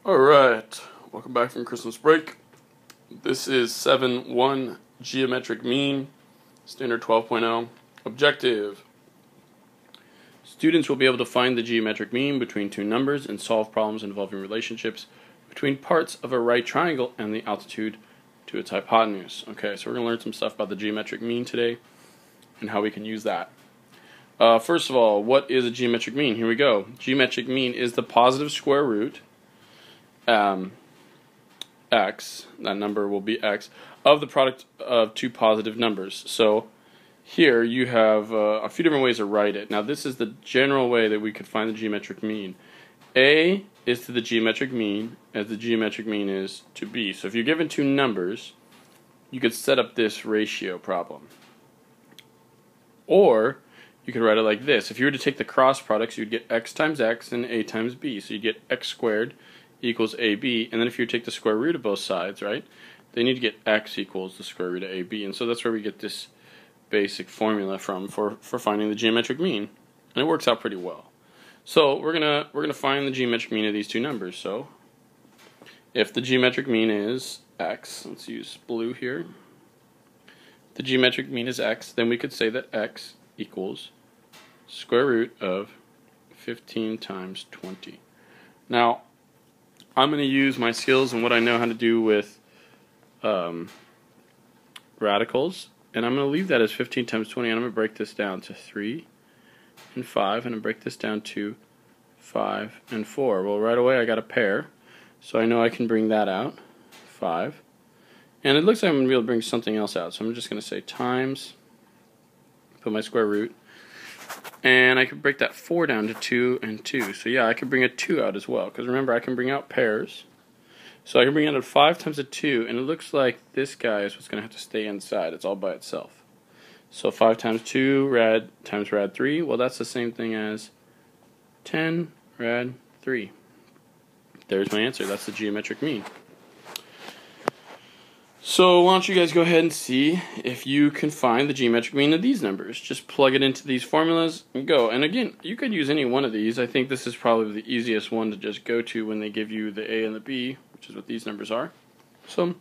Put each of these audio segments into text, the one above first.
Alright, welcome back from Christmas break. This is 7-1 geometric mean, standard 12.0. Objective. Students will be able to find the geometric mean between two numbers and solve problems involving relationships between parts of a right triangle and the altitude to its hypotenuse. Okay, so we're going to learn some stuff about the geometric mean today and how we can use that. First of all, what is a geometric mean? Here we go. Geometric mean is the positive square root x, that number will be x, of the product of two positive numbers. So here you have a few different ways to write it. Now this is the general way that we could find the geometric mean. A is to the geometric mean as the geometric mean is to B. So if you're given two numbers, you could set up this ratio problem. Or you could write it like this. If you were to take the cross products, you'd get x times x and a times b. So you get x squared equals AB, and then if you take the square root of both sides, right, then you need to get x equals the square root of AB, and so that's where we get this basic formula from for finding the geometric mean, and it works out pretty well. So we're gonna find the geometric mean of these two numbers. So if the geometric mean is x, let's use blue here. The geometric mean is x, then we could say that x equals square root of 15 times 20. Now I'm going to use my skills and what I know how to do with radicals, and I'm going to leave that as 15 times 20, and I'm going to break this down to 3 and 5, and I'm going to break this down to 5 and 4. Well, right away I got a pair, so I know I can bring that out, 5, and it looks like I'm going to be able to bring something else out, so I'm just going to say times, put my square root, and I could break that 4 down to 2 and 2. So yeah, I could bring a 2 out as well, because remember I can bring out pairs. So I can bring out a 5 times a 2, and it looks like this guy is what's going to have to stay inside. It's all by itself. So 5 times 2 rad times rad 3, well that's the same thing as 10 rad 3. There's my answer. That's the geometric mean. So why don't you guys go ahead and see if you can find the geometric mean of these numbers. Just plug it into these formulas and go. And again, you could use any one of these. I think this is probably the easiest one to just go to when they give you the A and the B, which is what these numbers are. So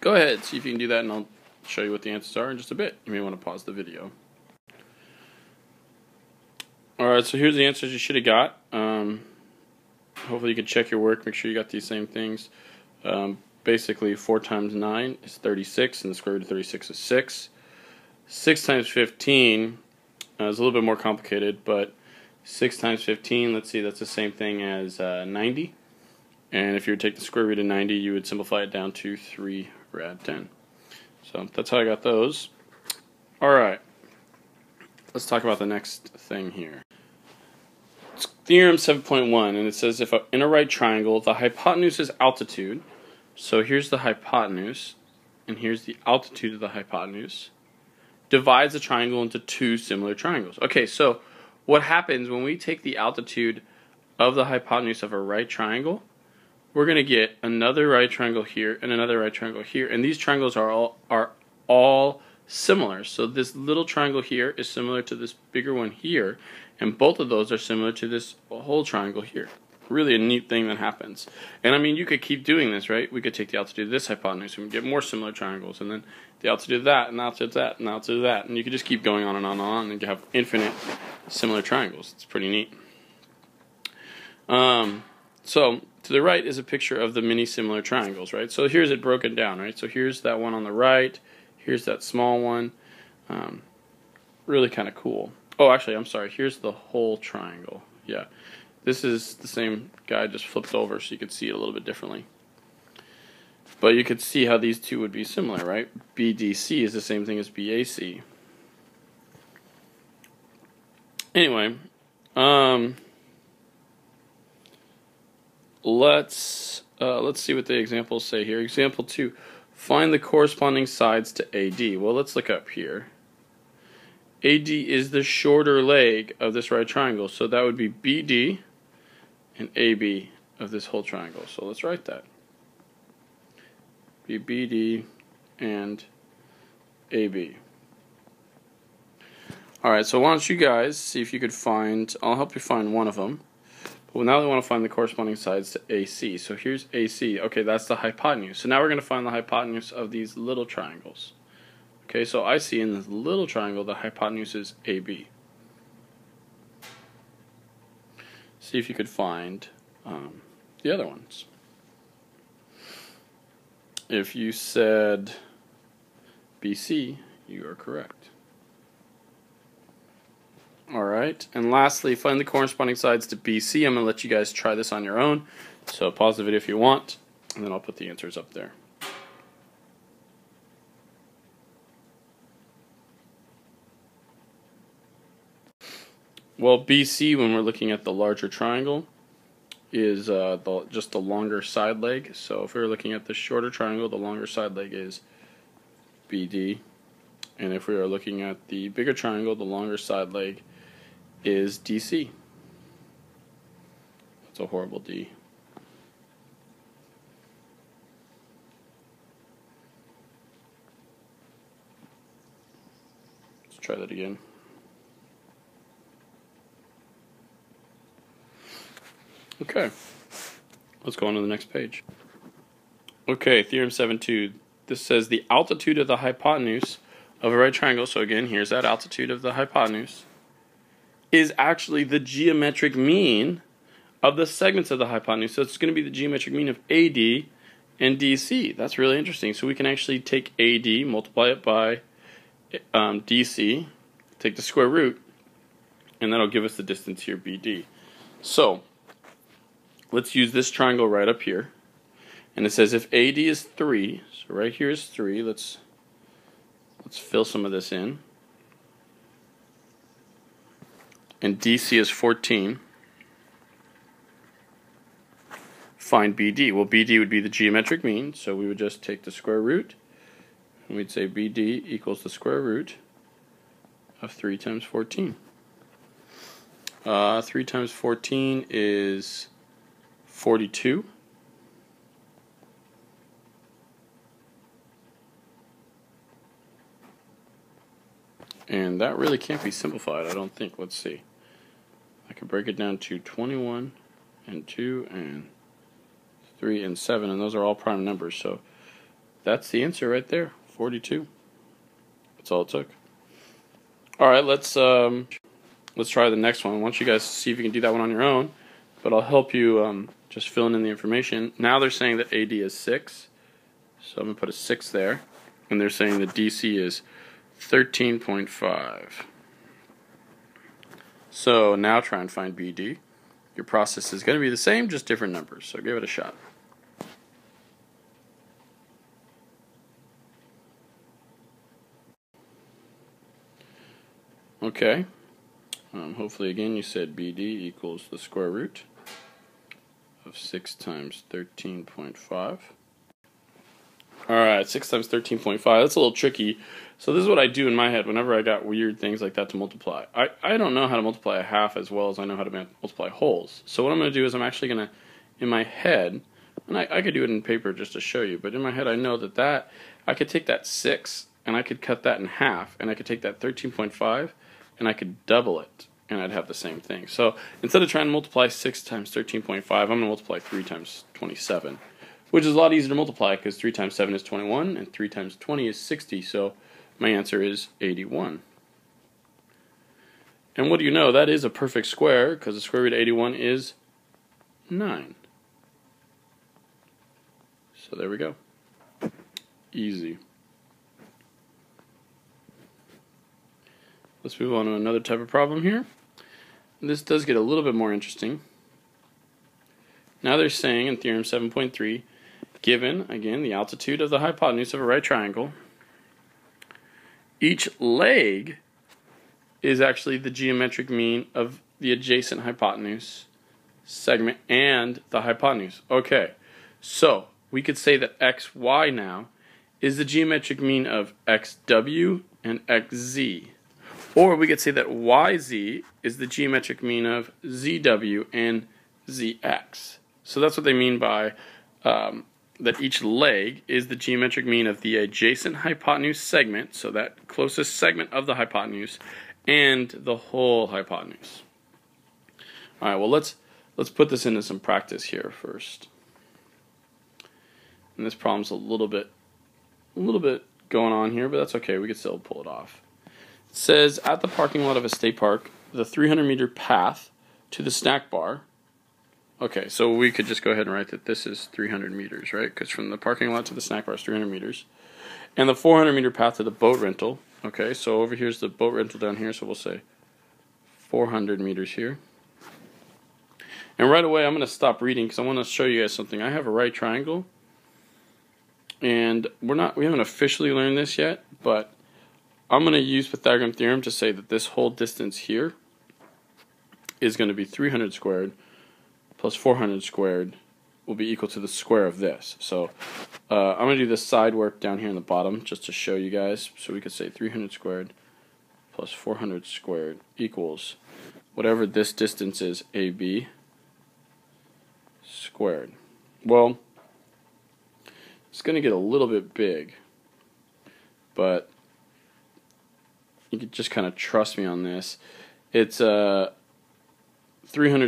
go ahead, see if you can do that, and I'll show you what the answers are in just a bit. You may want to pause the video. Alright, so here's the answers you should have got. Hopefully you can check your work, make sure you got these same things. Basically 4 times 9 is 36, and the square root of 36 is 6. 6 times 15 is a little bit more complicated, but 6 times 15, let's see, that's the same thing as 90. And if you would take the square root of 90, you would simplify it down to 3 rad 10. So that's how I got those. Alright, let's talk about the next thing here. It's theorem 7.1, and it says if in a right triangle, the hypotenuse is altitude. So here's the hypotenuse, and here's the altitude of the hypotenuse, divides the triangle into two similar triangles. Okay, so what happens when we take the altitude of the hypotenuse of a right triangle, we're going to get another right triangle here and another right triangle here, and these triangles are all similar. So this little triangle here is similar to this bigger one here, and both of those are similar to this whole triangle here. Really a neat thing that happens. And I mean, you could keep doing this, right? We could take the altitude of this hypotenuse and we get more similar triangles, and then the altitude of that, and the altitude of that, and the altitude of that, and you could just keep going on and on and on, and you have infinite similar triangles. It's pretty neat. So to the right is a picture of the many similar triangles, right? So here's it broken down, right? So here's that one on the right, here's that small one. Really kind of cool. Oh, actually, I'm sorry. Here's the whole triangle. Yeah. This is the same guy just flipped over so you could see it a little bit differently. But you could see how these two would be similar, right? BDC is the same thing as BAC. Anyway, let's see what the examples say here. Example 2, find the corresponding sides to AD. Well, let's look up here. AD is the shorter leg of this right triangle, so that would be BD and AB of this whole triangle. So let's write that. BD and AB. Alright, so why don't you guys see if you could find, I'll help you find one of them. But now we want to find the corresponding sides to AC. So here's AC. Okay, that's the hypotenuse. So now we're going to find the hypotenuse of these little triangles. Okay, so I see in this little triangle the hypotenuse is AB. See if you could find the other ones. If you said BC, you are correct. Alright, and lastly, find the corresponding sides to BC. I'm going to let you guys try this on your own. So pause the video if you want, and then I'll put the answers up there. Well, BC, when we're looking at the larger triangle, is just the longer side leg. So if we were looking at the shorter triangle, the longer side leg is BD. And if we are looking at the bigger triangle, the longer side leg is DC. That's a horrible D. Let's try that again. Okay, let's go on to the next page. Okay, theorem 7.2. This says the altitude of the hypotenuse of a right triangle, so again, here's that altitude of the hypotenuse, is actually the geometric mean of the segments of the hypotenuse. So it's going to be the geometric mean of AD and DC. That's really interesting. So we can actually take AD, multiply it by DC, take the square root, and that'll give us the distance here, BD. So let's use this triangle right up here. And it says if AD is 3, so right here is 3, let's fill some of this in. And DC is 14. Find BD. Well, BD would be the geometric mean, so we would just take the square root, and we'd say BD equals the square root of 3 times 14. 3 times 14 is 42. And that really can't be simplified, I don't think. Let's see. I could break it down to 21 and 2 and 3 and 7, and those are all prime numbers. So that's the answer right there, 42. That's all it took. All right, let's try the next one. I want you guys to see if you can do that one on your own, but I'll help you just filling in the information. Now they're saying that AD is 6, so I'm going to put a 6 there, and they're saying that DC is 13.5. So now try and find BD. Your process is going to be the same, just different numbers, so give it a shot. Okay, hopefully again you said BD equals the square root of 6 times 13.5. Alright, 6 times 13.5, that's a little tricky. So this is what I do in my head whenever I got weird things like that to multiply. I don't know how to multiply a half as well as I know how to multiply wholes. So what I'm going to do is I'm actually going to, in my head, and I could do it in paper just to show you, but in my head I know that I could take that 6 and I could cut that in half, and I could take that 13.5 and I could double it, and I'd have the same thing. So instead of trying to multiply 6 times 13.5, I'm going to multiply 3 times 27, which is a lot easier to multiply because 3 times 7 is 21 and 3 times 20 is 60, so my answer is 81. And what do you know? That is a perfect square because the square root of 81 is 9. So there we go. Easy. Let's move on to another type of problem here. This does get a little bit more interesting. Now they're saying in theorem 7.3, given, again, the altitude of the hypotenuse of a right triangle, each leg is actually the geometric mean of the adjacent hypotenuse segment and the hypotenuse. Okay, so we could say that xy now is the geometric mean of xw and xz. Or we could say that yz is the geometric mean of zw and zx. So that's what they mean by that each leg is the geometric mean of the adjacent hypotenuse segment, so that closest segment of the hypotenuse, and the whole hypotenuse. Alright, well let's let's put this into some practice here first. And this problem's a little bit going on here, but that's okay. We can still pull it off. It says, at the parking lot of a state park, the 300-meter path to the snack bar. Okay, so we could just go ahead and write that this is 300 meters, right? Because from the parking lot to the snack bar is 300 meters. And the 400-meter path to the boat rental. Okay, so over here's the boat rental down here, so we'll say 400 meters here. And right away, I'm going to stop reading because I want to show you guys something. I have a right triangle. And we haven't officially learned this yet, but I'm going to use Pythagorean theorem to say that this whole distance here is going to be 300 squared plus 400 squared will be equal to the square of this. So I'm going to do this side work down here in the bottom just to show you guys. So we could say 300 squared plus 400 squared equals whatever this distance is, AB squared. Well, it's going to get a little bit big, but you can just kind of trust me on this. It's 300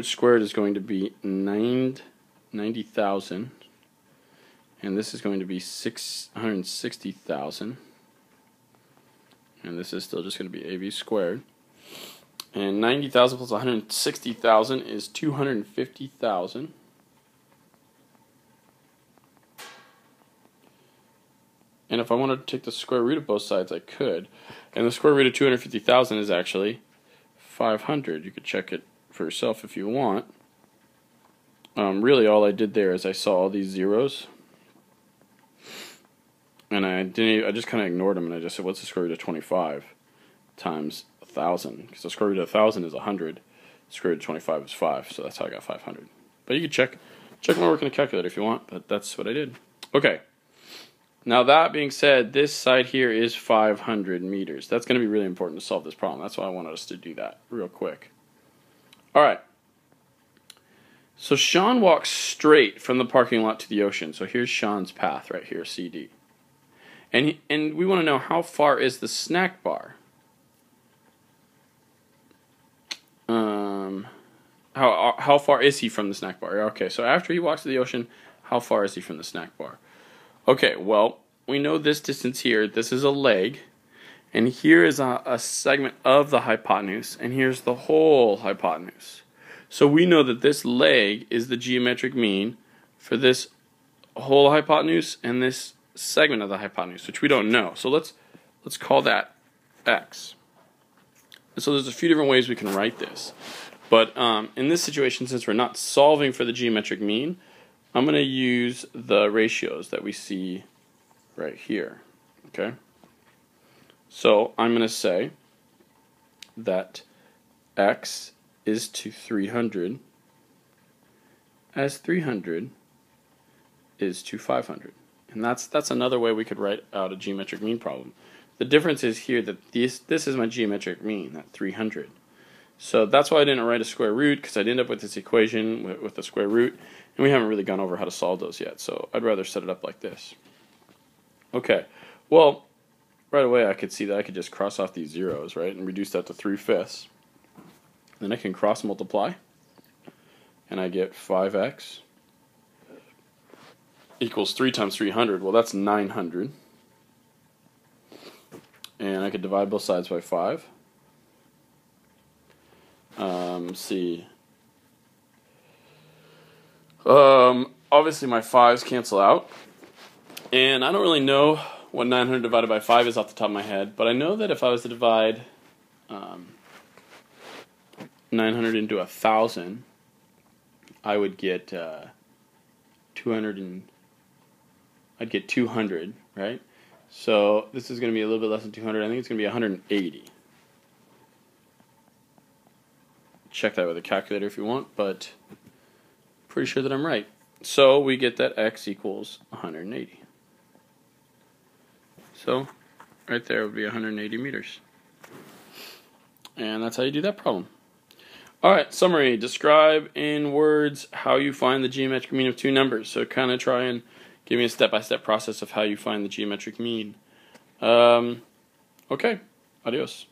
squared is going to be 90,000, and this is going to be 660,000, and this is still just going to be AB squared. And 90,000 plus 160,000 is 250,000. And if I wanted to take the square root of both sides, I could. And the square root of 250,000 is actually 500. You could check it for yourself if you want. Really, all I did there is I saw all these zeros, and I just kind of ignored them, and I just said, what's the square root of 25 times 1,000? Because the square root of 1,000 is 100. The square root of 25 is 5, so that's how I got 500. But you can check my work in a calculator if you want, but that's what I did. Okay. Now that being said, this side here is 500 meters. That's going to be really important to solve this problem. That's why I wanted us to do that real quick. All right. So Sean walks straight from the parking lot to the ocean. So here's Sean's path right here, CD. And we want to know how far is the snack bar. How far is he from the snack bar? Okay, so after he walks to the ocean, how far is he from the snack bar? Okay, well, we know this distance here. This is a leg, and here is a segment of the hypotenuse, and here's the whole hypotenuse. So we know that this leg is the geometric mean for this whole hypotenuse and this segment of the hypotenuse, which we don't know. So let's call that x. So there's a few different ways we can write this, but in this situation, since we're not solving for the geometric mean, I'm going to use the ratios that we see right here, okay? So I'm going to say that x is to 300 as 300 is to 500. And that's another way we could write out a geometric mean problem. The difference is here that this is my geometric mean, that 300. So that's why I didn't write a square root, because I'd end up with this equation with the square root, and we haven't really gone over how to solve those yet, so I'd rather set it up like this. Okay, well, right away I could see that I could just cross off these zeros, right, and reduce that to 3/5. Then I can cross multiply, and I get 5x equals 3 times 300. Well, that's 900. And I could divide both sides by 5. See. Obviously my 5's cancel out. And I don't really know what 900 divided by 5 is off the top of my head, but I know that if I was to divide 900 into 1,000, I would get 200, right? So this is going to be a little bit less than 200. I think it's going to be 180. Check that with a calculator if you want, but pretty sure that I'm right. So we get that x equals 180. So right there would be 180 meters. And that's how you do that problem. Alright, summary. Describe in words how you find the geometric mean of two numbers. So kind of try and give me a step-by-step process of how you find the geometric mean. Okay, adios.